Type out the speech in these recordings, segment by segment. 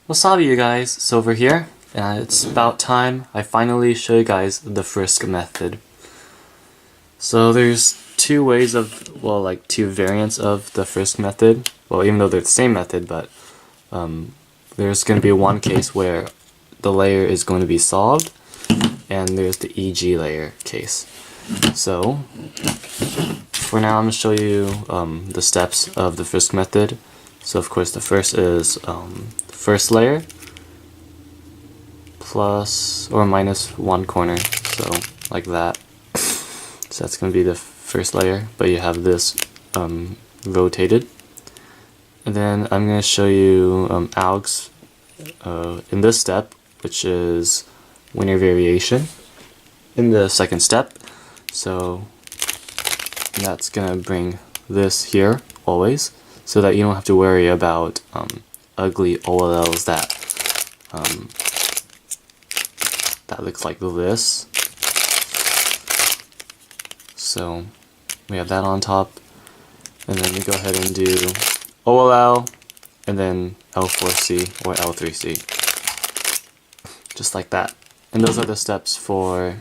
What's up, you guys? So over here, it's about time I finally show you guys the Frisk method. So there's two ways of, well, like two variants of the Frisk method. Well, even though they're the same method, but there's going to be one case where the layer is going to be solved, and there's the EG layer case. So for now, I'm going to show you the steps of the Frisk method. So of course the first is first layer plus or minus one corner, so like that. So that's going to be the first layer, but you have this rotated. And then I'm going to show you algs in this step, which is linear variation in the second step. So that's going to bring this here always, so that you don't have to worry about ugly OLLs that looks like this. So we have that on top, and then we go ahead and do OLL, and then L4C or L3C, just like that. And those are the steps for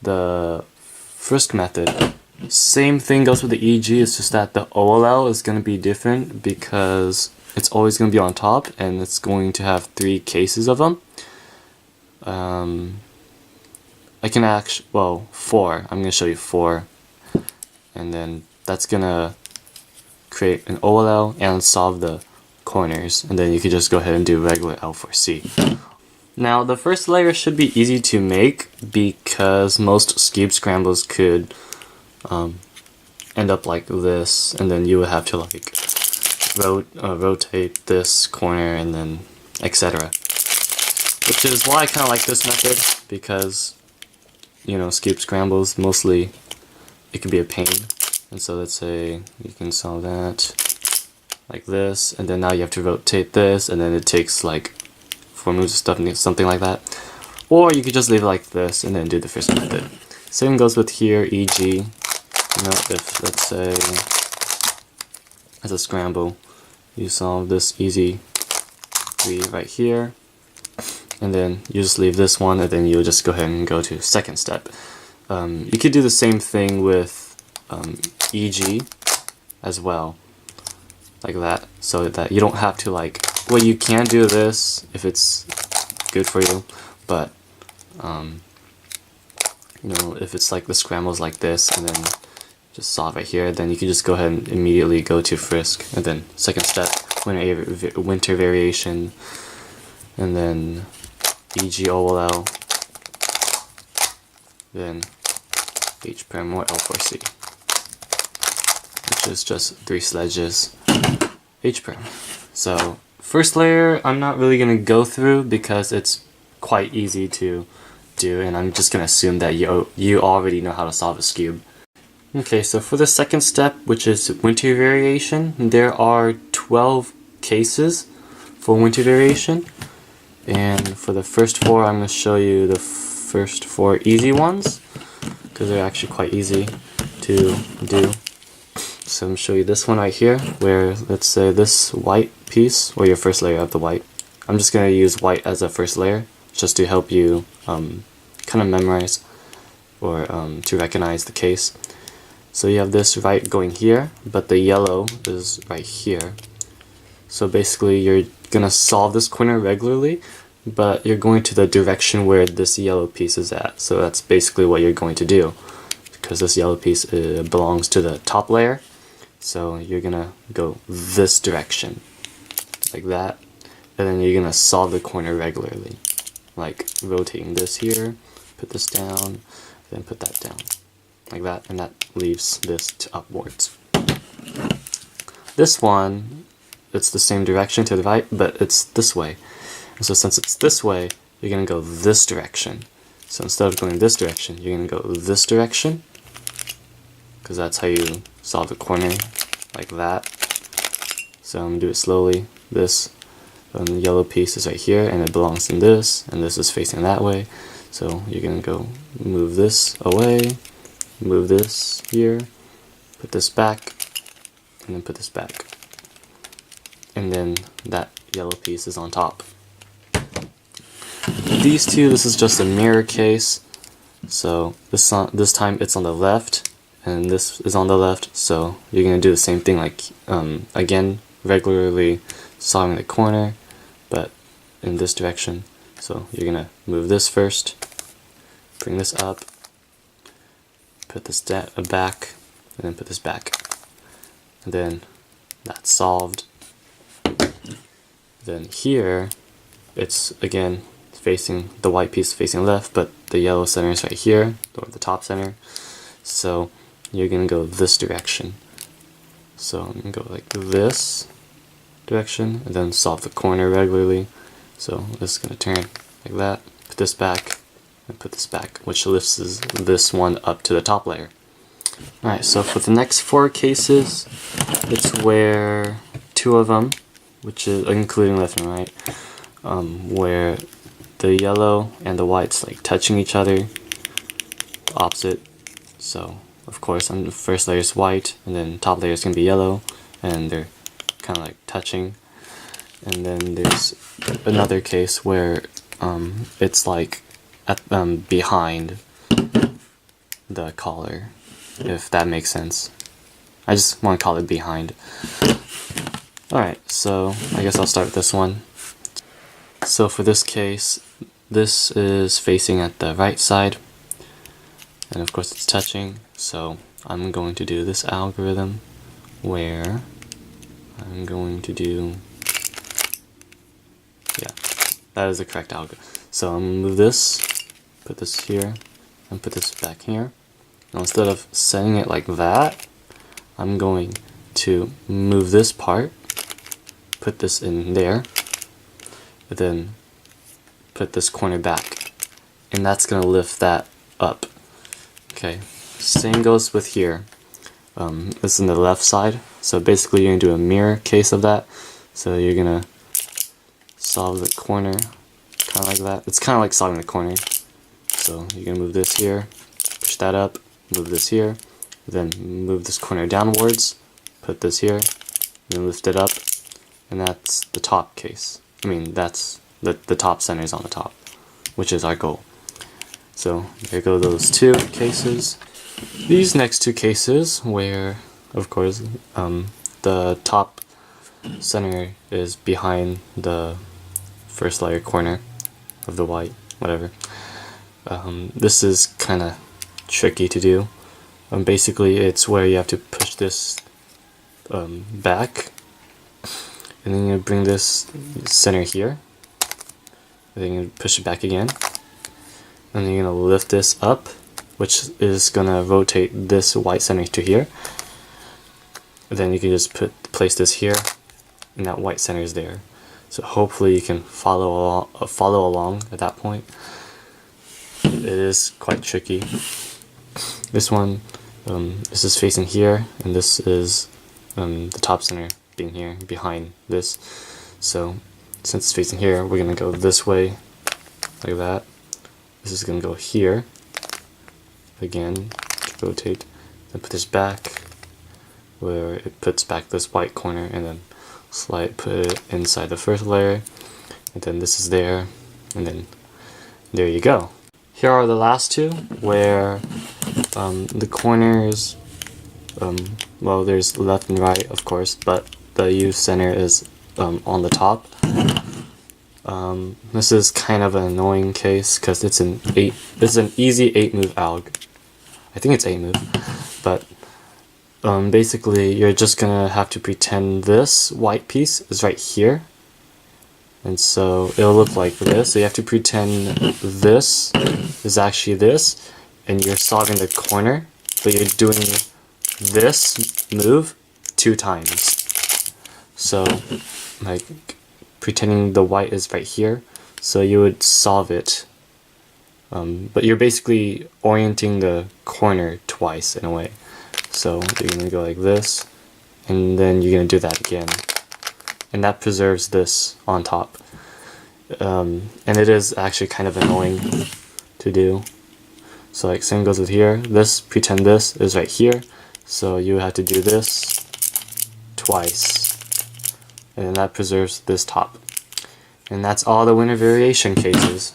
the Frisk method. Same thing goes with the EG, it's just that the OLL is going to be different because it's always going to be on top, and it's going to have 3 cases of them. I can actually, well, 4. I'm going to show you 4, and then that's going to create an OLL and solve the corners, and then you could just go ahead and do regular L4C. Now the first layer should be easy to make because most Skewb scrambles could end up like this, and then you would have to like rotate this corner and then etc. Which is why I kind of like this method, because you know, Skewb scrambles mostly it can be a pain. And so let's say you can solve that like this, and then now you have to rotate this, and then it takes like 4 moves of stuff, something like that. Or you could just leave it like this and then do the Frisk method. Same goes with here, EG. You know, if let's say as a scramble, you solve this easy 3 right here, and then you just leave this one, and then you'll just go ahead and go to second step. You could do the same thing with EG as well, like that, so that you don't have to like, well, you can do this if it's good for you, but you know, if it's like the scrambles like this and then just solve right here, then you can just go ahead and immediately go to Frisk, and then second step, winter variation, and then EG-OLL, then H-Prem or L4C, which is just 3 sledges, H-Prem. So first layer I'm not really going to go through because it's quite easy to do, and I'm just going to assume that you already know how to solve a Skewb. Okay, so for the second step, which is winter variation, there are 12 cases for winter variation, and for the first 4 I'm going to show you the first 4 easy ones because they're actually quite easy to do. So I'm going to show you this one right here, where let's say this white piece, or your first layer of the white. I'm just going to use white as a first layer just to help you kind of memorize or to recognize the case. So you have this right going here, but the yellow is right here. So basically you're going to solve this corner regularly, but you're going to the direction where this yellow piece is at. So that's basically what you're going to do, because this yellow piece belongs to the top layer. So you're going to go this direction, like that, and then you're going to solve the corner regularly, like rotating this here, put this down, then put that down, like that, and that leaves this to upwards. This one, it's the same direction to the right, but it's this way. And so since it's this way, you're going to go this direction. So instead of going this direction, you're going to go this direction, because that's how you solve the corner, like that. So I'm going to do it slowly. This the yellow piece is right here, and it belongs in this, and this is facing that way. So you're going to go move this away, move this here, put this back, and then put this back. And then that yellow piece is on top. these two, this is just a mirror case. So this time it's on the left, and this is on the left. So you're gonna do the same thing, like again, regularly solving the corner, but in this direction. So you're gonna move this first, bring this up, put this back, and then put this back, and then that's solved. Then here, it's again facing the white piece facing left, but the yellow center is right here, or the top center. So you're gonna go this direction. So I'm gonna go like this direction, and then solve the corner regularly. So this is gonna turn like that. Put this back, and put this back, which lifts this one up to the top layer. Alright, so for the next 4 cases, it's where 2 of them, which is including left and right, where the yellow and the white's like touching each other, opposite. So of course on the first layer is white, and then top layer is gonna be yellow, and they're kind of like touching. And then there's another case where it's like at, behind the collar, if that makes sense. I just want to call it behind. Alright, so I guess I'll start with this one. So for this case, this is facing at the right side, and of course it's touching. So I'm going to do this algorithm where I'm going to do, yeah, that is the correct algorithm. So I'm going to move this, put this here, and put this back here. Now instead of setting it like that, I'm going to move this part, put this in there, and then put this corner back, and that's going to lift that up. Okay, same goes with here. This is in the left side, so basically you're going to do a mirror case of that. So you're going to solve the corner kind of like that. It's kind of like solving the corner. So you're going to move this here, push that up, move this here, then move this corner downwards, put this here, then lift it up, and that's the top case. I mean, that's the top center is on the top, which is our goal. So there go those 2 cases. These next 2 cases, where of course the top center is behind the first layer corner of the white, whatever. This is kind of tricky to do. Basically, it's where you have to push this back, and then you bring this center here, and then you push it back again, and then you're going to lift this up, which is going to rotate this white center to here. And then you can just place this here, and that white center is there. So hopefully you can follow along at that point. It is quite tricky. This one, this is facing here, and this is the top center being here behind this. So since it's facing here, we're going to go this way, like that. This is going to go here, again, rotate, then put this back, where it puts back this white corner, and then put it inside the first layer, and then this is there, and then there you go. Here are the last 2, where the corners, well, there's left and right, of course, but the U center is on the top. This is kind of an annoying case because it's an 8. This is an easy 8-move alg. I think it's 8-move, but basically you're just gonna have to pretend this white piece is right here, and so it'll look like this. So you have to pretend this is actually this, and you're solving the corner, but you're doing this move 2 times. So like pretending the white is right here, so you would solve it, but you're basically orienting the corner twice in a way. So you're going to go like this, and then you're going to do that again, and that preserves this on top. And it is actually kind of annoying to do. So like same goes with here. This, pretend this is right here, so you have to do this twice, and then that preserves this top. And that's all the winner variation cases.